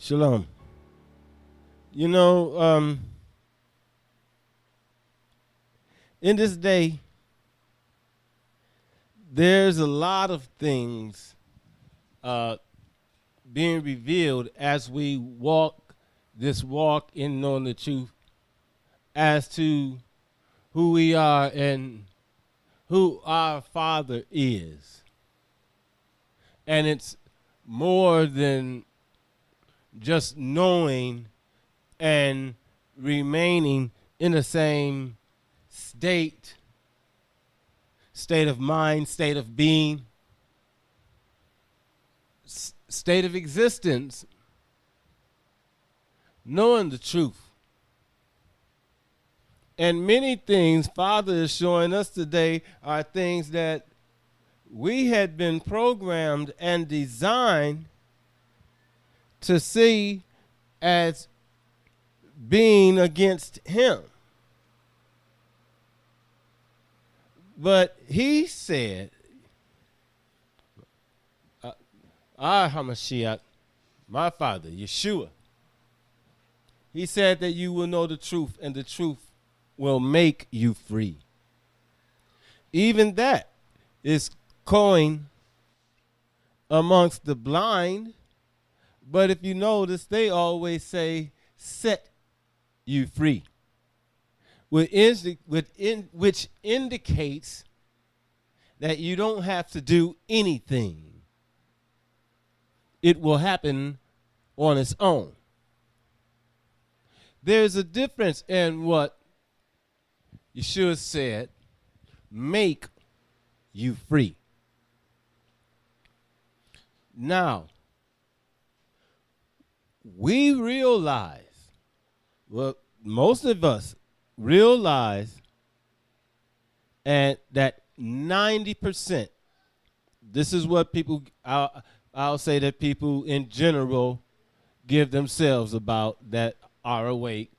Shalom. You know, in this day, there's a lot of things uh, being revealed as we walk this walk in knowing the truth as to who we are and who our Father is. And it's more than just knowing and remaining in the same state of mind, state of being, state of existence, knowing the truth. And many things Father is showing us today are things that we had been programmed and designed to see as being against him. But he said, Mashiach, my Father, Yeshua, he said that you will know the truth and the truth will make you free. Even that is coined amongst the blind, but if you notice, they always say, set you free, which indicates that you don't have to do anything. It will happen on its own. There's a difference in what Yeshua said, make you free. Now, we realize, well, most of us realize, and that 90%, this is what people, I'll say that people in general give themselves about that are awake,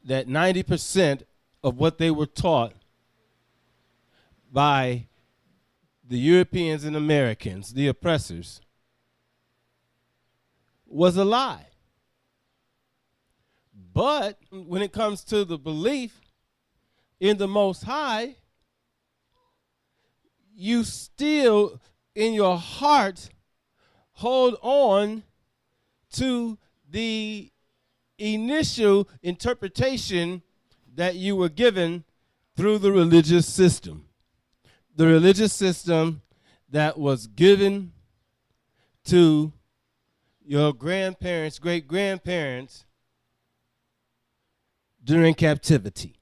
that 90% of what they were taught by the Europeans and Americans, the oppressors, was a lie. But when it comes to the belief in the Most High, you still, in your heart, hold on to the initial interpretation that you were given through the religious system. The religious system that was given to your grandparents, great-grandparents during captivity.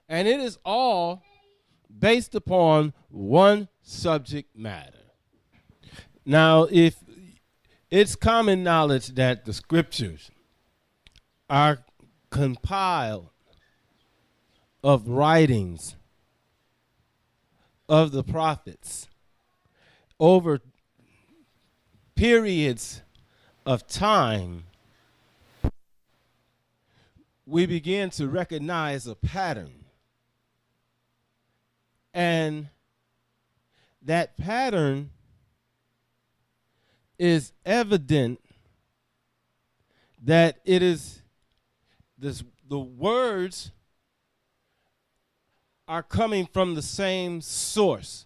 And it is all based upon one subject matter. Now, if it's common knowledge that the scriptures are compiled of writings of the prophets over periods of time, we begin to recognize a pattern. And that pattern is evident that it is the words are coming from the same source.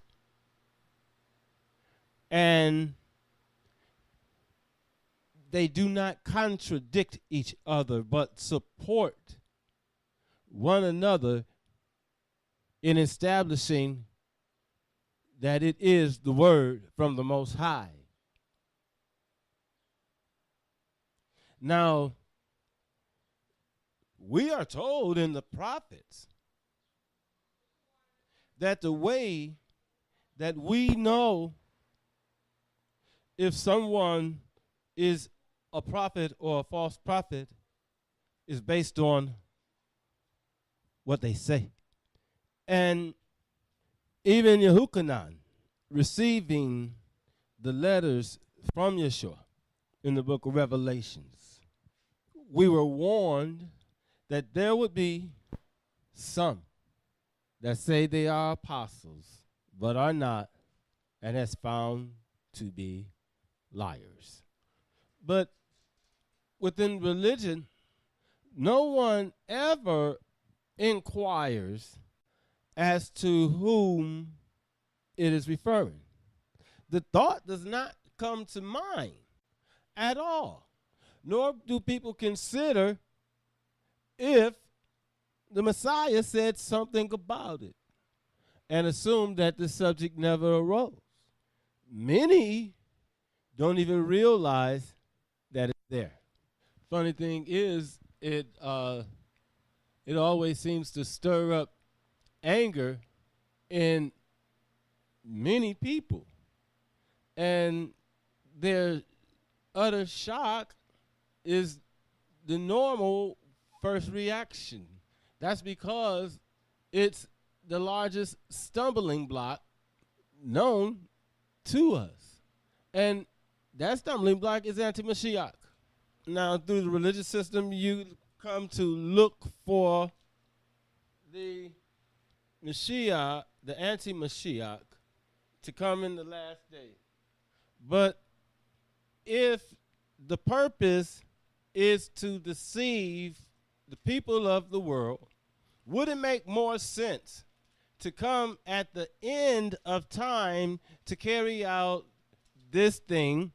And they do not contradict each other, but support one another in establishing that it is the word from the Most High. Now, we are told in the prophets that the way that we know if someone is a prophet or a false prophet is based on what they say. And even Yehukanan receiving the letters from Yeshua in the book of Revelations, we were warned that there would be some that say they are apostles but are not, and has found to be liars. But within religion, no one ever inquires as to whom it is referring. The thought does not come to mind at all, nor do people consider if the Messiah said something about it and assume that the subject never arose. Many don't even realize that it's there. Funny thing is, it always seems to stir up anger in many people, and their utter shock is the normal first reaction. That's because it's the largest stumbling block known to us, and that stumbling block is anti-Mashiach. Now, through the religious system, you come to look for the Mashiach, the anti-Mashiach, to come in the last day. But if the purpose is to deceive the people of the world, would it make more sense to come at the end of time to carry out this thing?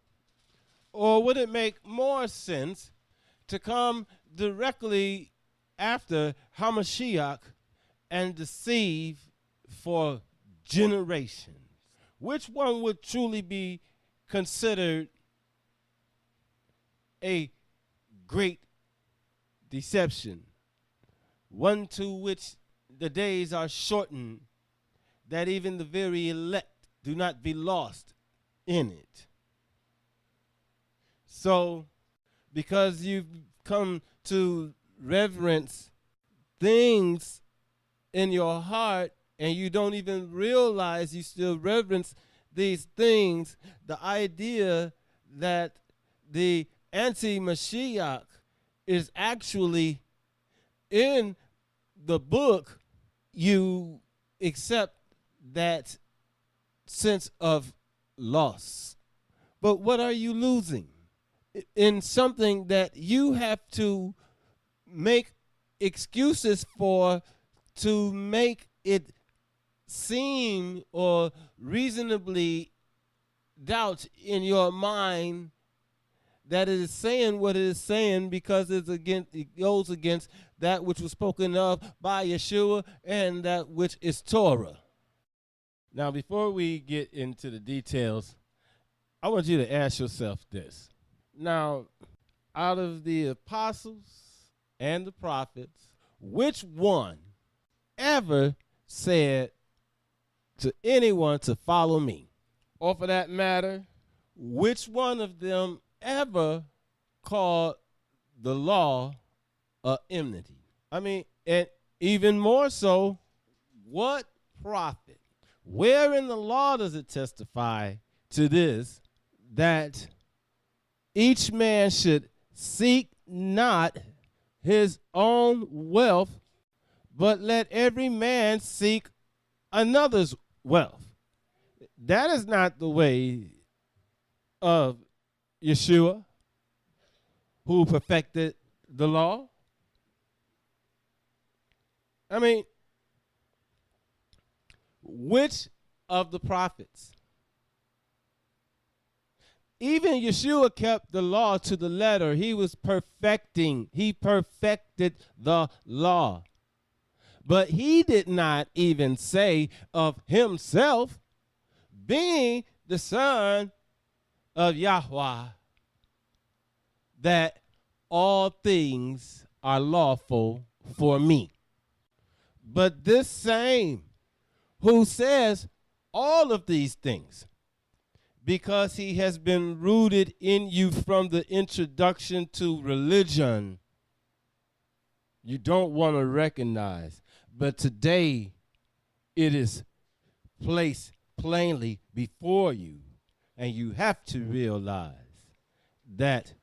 Or would it make more sense to come directly after Hamashiach and deceive for generations? Which one would truly be considered a great deception? One to which the days are shortened, that even the very elect do not be lost in it. So, because you've come to reverence things in your heart and you don't even realize you still reverence these things, the idea that the anti-Mashiach is actually in the book, you accept that sense of loss. But what are you losing? In something that you have to make excuses for, to make it seem or reasonably doubt in your mind that it is saying what it is saying, because it goes against that which was spoken of by Yeshua and that which is Torah. Now, before we get into the details, I want you to ask yourself this. Now, out of the apostles and the prophets, which one ever said to anyone to follow me? Or for that matter, which one of them ever called the law of enmity? I mean, and even more so, what prophet? Where in the law does it testify to this, that each man should seek not his own wealth, but let every man seek another's wealth? That is not the way of Yeshua, who perfected the law. I mean, which of the prophets? Even Yeshua kept the law to the letter. He was perfecting. He perfected the law. But he did not even say of himself, being the son of Yahweh, that all things are lawful for me. But this same who says all of these things, because he has been rooted in you from the introduction to religion, you don't want to recognize. But today, it is placed plainly before you, and you have to realize that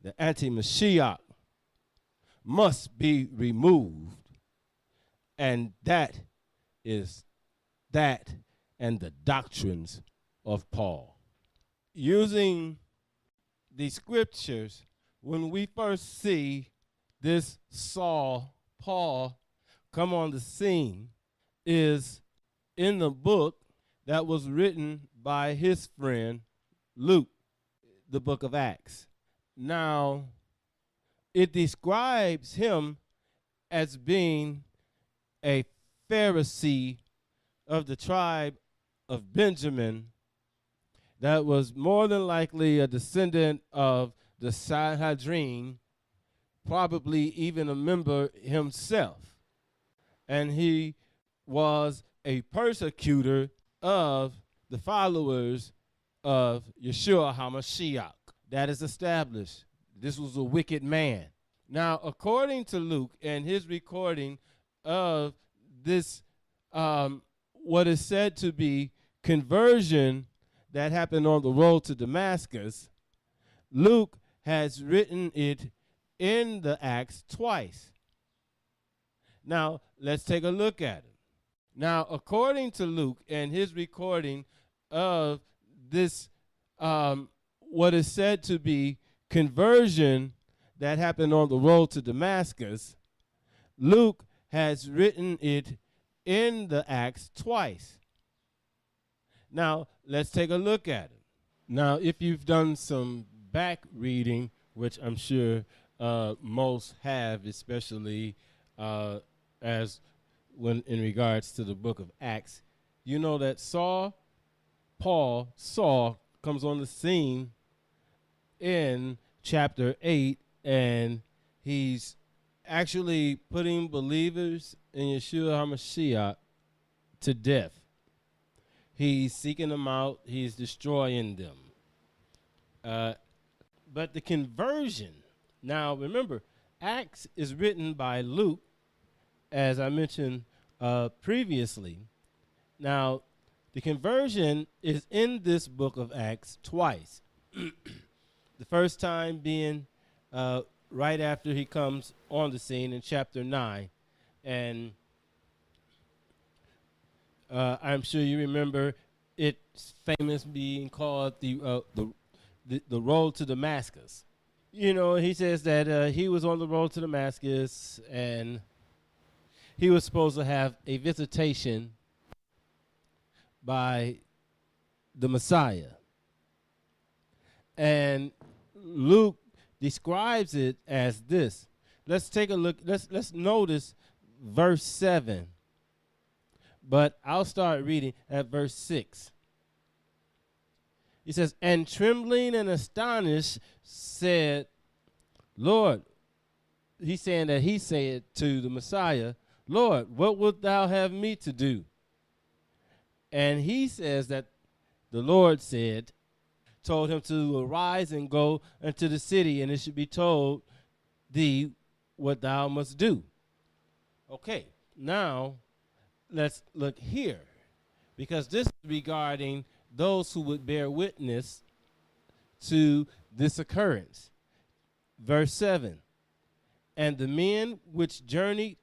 the anti-Mashiach must be removed, and that is that and the doctrines of Paul. using the scriptures, when we first see this Paul, come on the scene, is in the book that was written by his friend Luke, the book of Acts. Now, it describes him as being a Pharisee of the tribe of Benjamin that was more than likely a descendant of the Sanhedrin, probably even a member himself. And he was a persecutor of the followers of Yeshua HaMashiach. That is established. This was a wicked man. Now, according to Luke and his recording of this, what is said to be conversion that happened on the road to Damascus, Luke has written it in the Acts twice. Now, let's take a look at it. Now, according to Luke and his recording of this, what is said to be conversion that happened on the road to Damascus, Luke has written it in the Acts twice. Now, let's take a look at it. Now, if you've done some back reading, which I'm sure most have, especially as when in regards to the book of Acts, you know that Saul comes on the scene in chapter 8, and he's actually putting believers in Yeshua HaMashiach to death. He's seeking them out. He's destroying them. But the conversion, now remember, Acts is written by Luke, as I mentioned previously. Now, the conversion is in this book of Acts twice. The first time being right after he comes on the scene in chapter 9. And I'm sure you remember it's famous being called the road to Damascus. You know, he says that he was on the road to Damascus and he was supposed to have a visitation by the Messiah. And Luke describes it as this. Let's take a look. Let's notice verse 7. But I'll start reading at verse 6. He says, and trembling and astonished said, Lord, he's saying that he said to the Messiah, Lord, what wilt thou have me to do? And he says that the Lord told him to arise and go into the city, and it should be told thee what thou must do. Okay, now let's look here, because this is regarding those who would bear witness to this occurrence. Verse 7, and the men which journeyed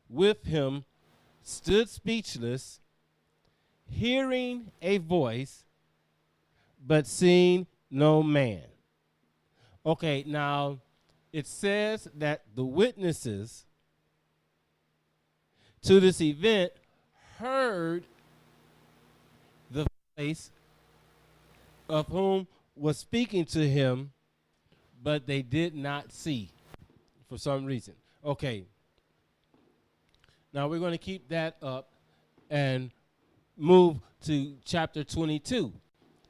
with him stood speechless, hearing a voice, but seeing no man. Okay, now it says that the witnesses to this event heard the voice of whom was speaking to him, but they did not see for some reason. Okay, now we're going to keep that up and move to chapter 22.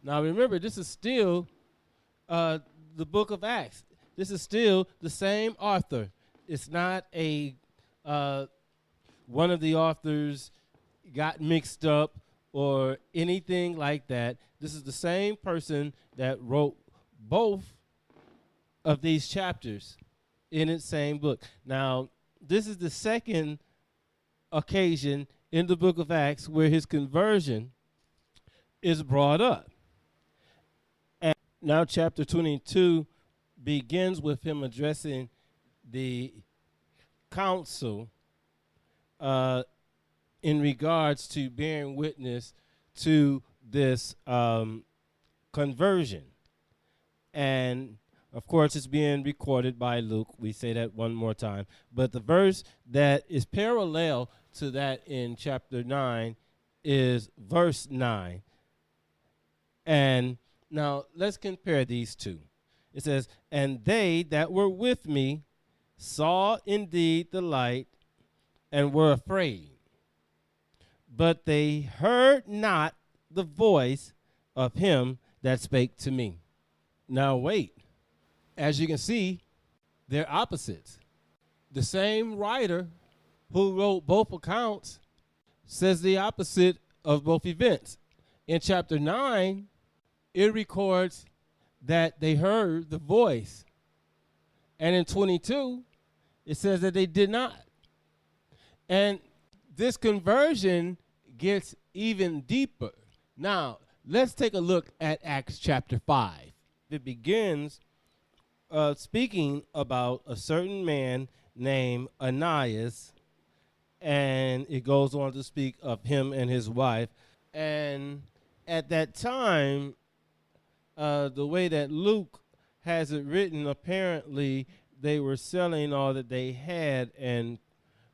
Now remember, this is still the book of Acts. This is still the same author. It's not a one of the authors got mixed up or anything like that. This is the same person that wrote both of these chapters in its same book. Now, this is the second occasion in the book of Acts where his conversion is brought up. And now chapter 22 begins with him addressing the council in regards to bearing witness to this conversion. And of course, it's being recorded by Luke. We say that one more time. But the verse that is parallel to that in chapter 9 is verse 9. And now let's compare these two. It says, "And they that were with me saw indeed the light and were afraid, but they heard not the voice of him that spake to me." Now wait. As you can see, they're opposites. The same writer who wrote both accounts says the opposite of both events. In chapter 9, it records that they heard the voice. And in 22, it says that they did not. And this conversion gets even deeper. Now, let's take a look at Acts chapter 5. It begins speaking about a certain man named Ananias, and it goes on to speak of him and his wife. And at that time, the way that Luke has it written, apparently they were selling all that they had and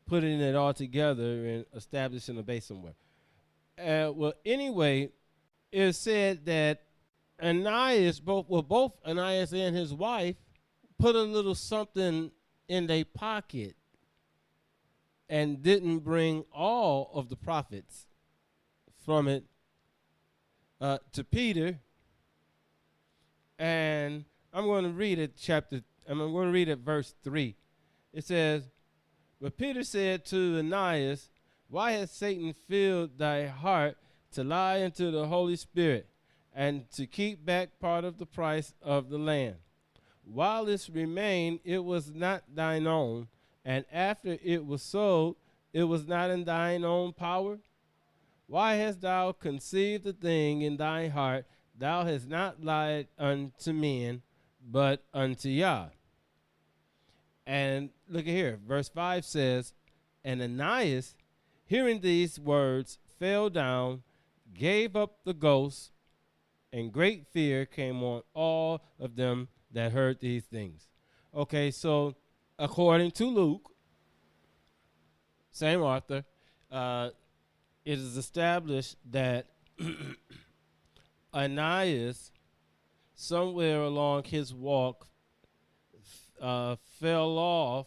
putting it all together and establishing a base somewhere. Well, anyway, it said that Ananias, both Ananias and his wife, put a little something in their pocket and didn't bring all of the profits from it to Peter. And I'm going to read it I'm going to read it verse 3. It says, "But Peter said to Ananias, Why has Satan filled thy heart to lie unto the Holy Spirit and to keep back part of the price of the land? While this remained, it was not thine own, and after it was sold, it was not in thine own power? Why hast thou conceived the thing in thy heart? Thou hast not lied unto men, but unto Yah." And look at here, verse 5 says, "And Ananias, hearing these words, fell down, gave up the ghost, and great fear came on all of them that heard these things." Okay, so according to Luke, same author, it is established that Ananias, somewhere along his walk, fell off,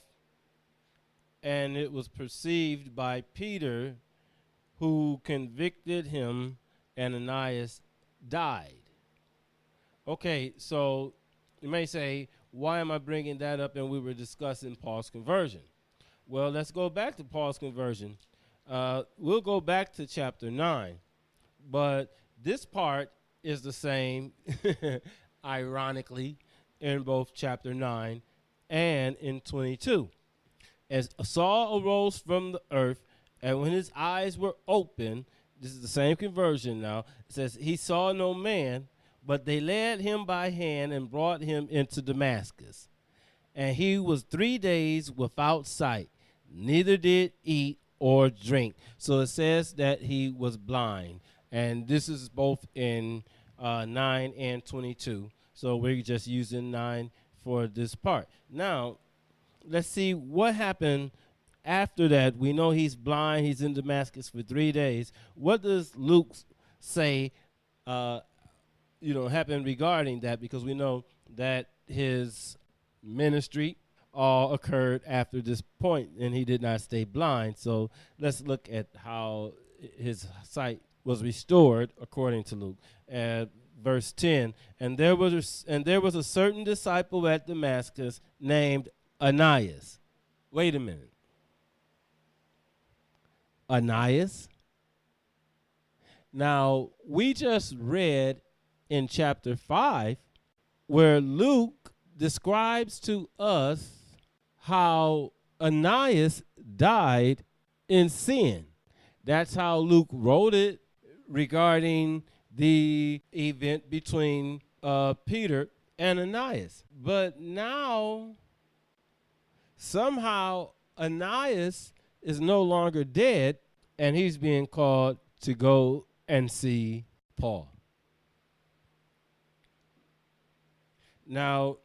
and it was perceived by Peter, who convicted him, and Ananias died. Okay, so you may say, why am I bringing that up? And we were discussing Paul's conversion. Well, let's go back to Paul's conversion. We'll go back to chapter 9, but this part is the same, ironically, in both chapter 9 and in 22. "As Saul arose from the earth, and when his eyes were open," this is the same conversion now, it says, "he saw no man, but they led him by hand and brought him into Damascus. And he was 3 days without sight, neither did eat or drink." So it says that he was blind. And this is both in 9 and 22. So we're just using 9 for this part. Now, let's see what happened after that. We know he's blind. He's in Damascus for 3 days. What does Luke say happened regarding that? Because we know that his ministry all occurred after this point, and he did not stay blind. So let's look at how his sight was restored according to Luke. Verse 10, and there was a certain disciple at Damascus named Ananias. Wait a minute. Ananias? Now, we just read in chapter 5 where Luke describes to us how Ananias died in sin. That's how Luke wrote it regarding the event between Peter and Ananias. But now, somehow, Ananias is no longer dead, and he's being called to go and see Paul. Now,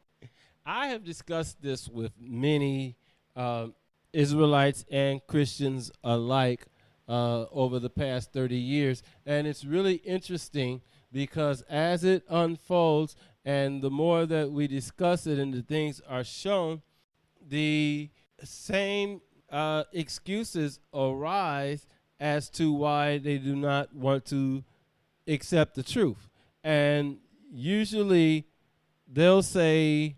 I have discussed this with many Israelites and Christians alike over the past 30 years, and it's really interesting because as it unfolds and the more that we discuss it and the things are shown, the same excuses arise as to why they do not want to accept the truth. And usually they'll say,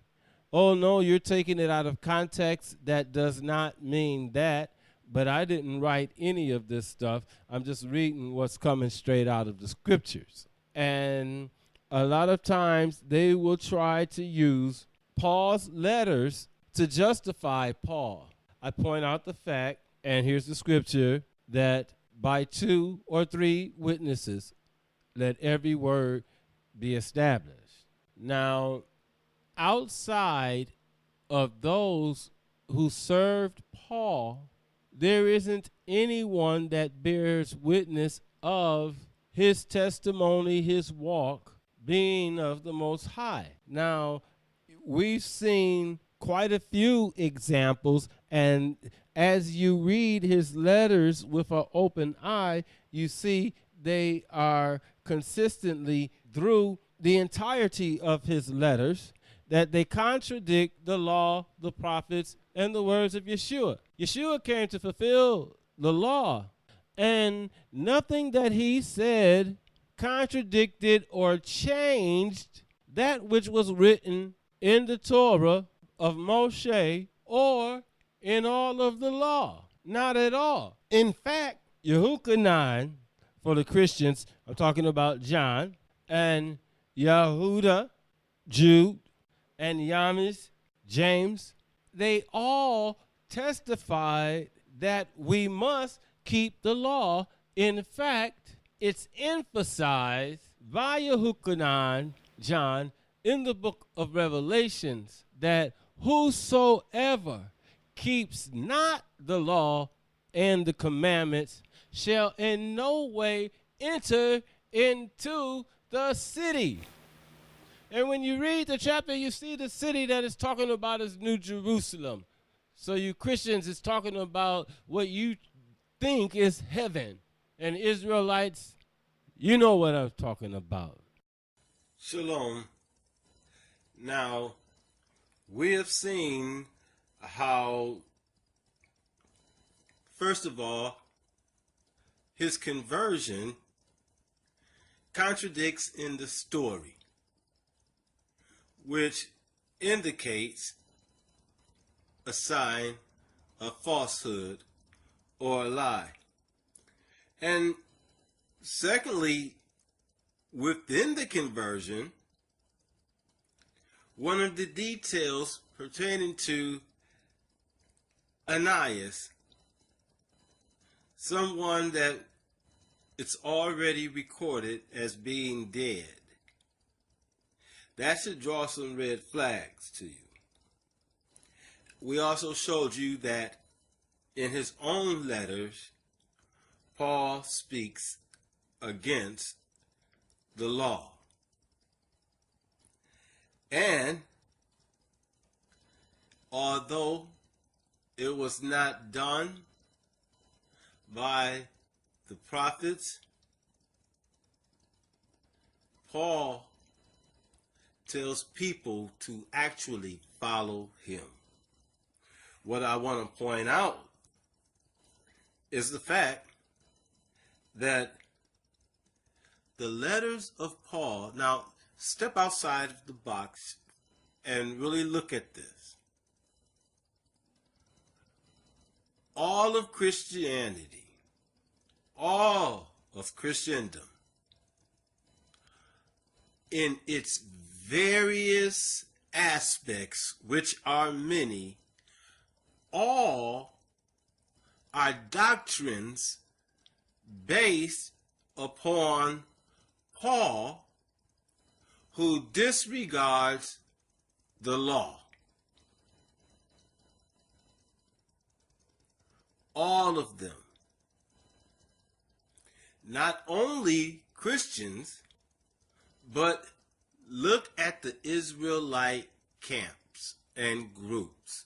oh no, you're taking it out of context. That does not mean that. But I didn't write any of this stuff. I'm just reading what's coming straight out of the scriptures. And a lot of times they will try to use Paul's letters to justify Paul. I point out the fact, and here's the scripture, that by 2 or 3 witnesses, let every word be established. Now, outside of those who served Paul, there isn't anyone that bears witness of his testimony, his walk being of the Most High. Now, we've seen quite a few examples, and as you read his letters with an open eye, you see they are consistently through the entirety of his letters that they contradict the law, the prophets, and the words of Yeshua. Yeshua came to fulfill the law, and nothing that he said contradicted or changed that which was written in the Torah of Moshe or in all of the law. Not at all. In fact, Yehukanan, for the Christians, I'm talking about John, and Yehuda, Jude, and Yamis, James, they all testified that we must keep the law. In fact, it's emphasized by Yehukanan, John, in the book of Revelations that whosoever keeps not the law and the commandments shall in no way enter into the city. And when you read the chapter, you see the city that it's talking about is New Jerusalem. So you Christians, it's talking about what you think is heaven. And Israelites, you know what I'm talking about. Shalom. Now, we have seen how, first of all, his conversion contradicts in the story, which indicates a sign of falsehood or a lie. And secondly, within the conversion, one of the details pertaining to Ananias, someone that it's already recorded as being dead, that should draw some red flags to you. We also showed you that in his own letters, Paul speaks against the law. And although it was not done by the prophets, Paul tells people to actually follow him. What I want to point out is the fact that the letters of Paul, now step outside of the box and really look at this. All of Christianity, all of Christendom, in its various aspects, which are many, all are doctrines based upon Paul, who disregards the law. All of them. Not only Christians, but look at the Israelite camps and groups,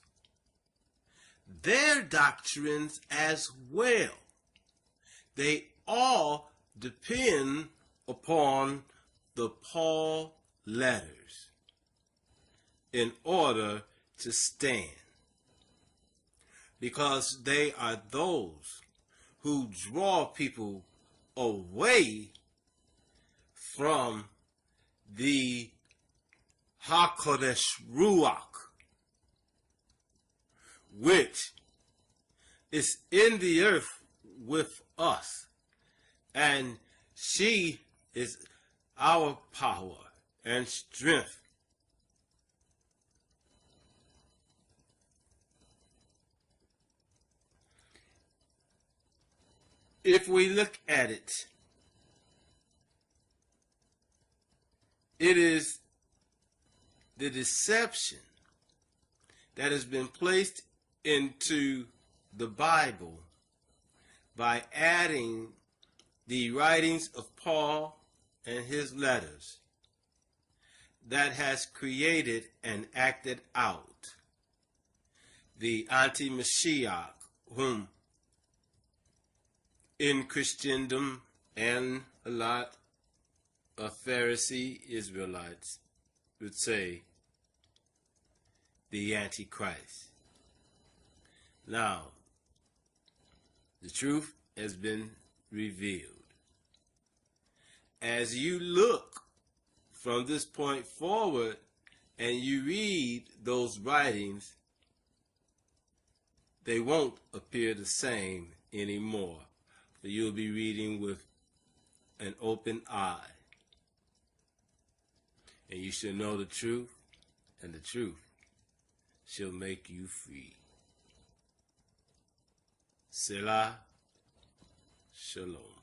their doctrines as well, they all depend upon the Paul letters in order to stand, because they are those who draw people away from the HaKodesh Ruach, which is in the earth with us, and she is our power and strength. If we look at it, it is the deception that has been placed into the Bible by adding the writings of Paul and his letters that has created and acted out the anti-Mashiach, whom in Christendom and a lot of Pharisee Israelites would say the Antichrist. Now, the truth has been revealed. As you look from this point forward and you read those writings, they won't appear the same anymore. But you'll be reading with an open eye. And you shall know the truth, and the truth shall make you free. Selah, Shalom.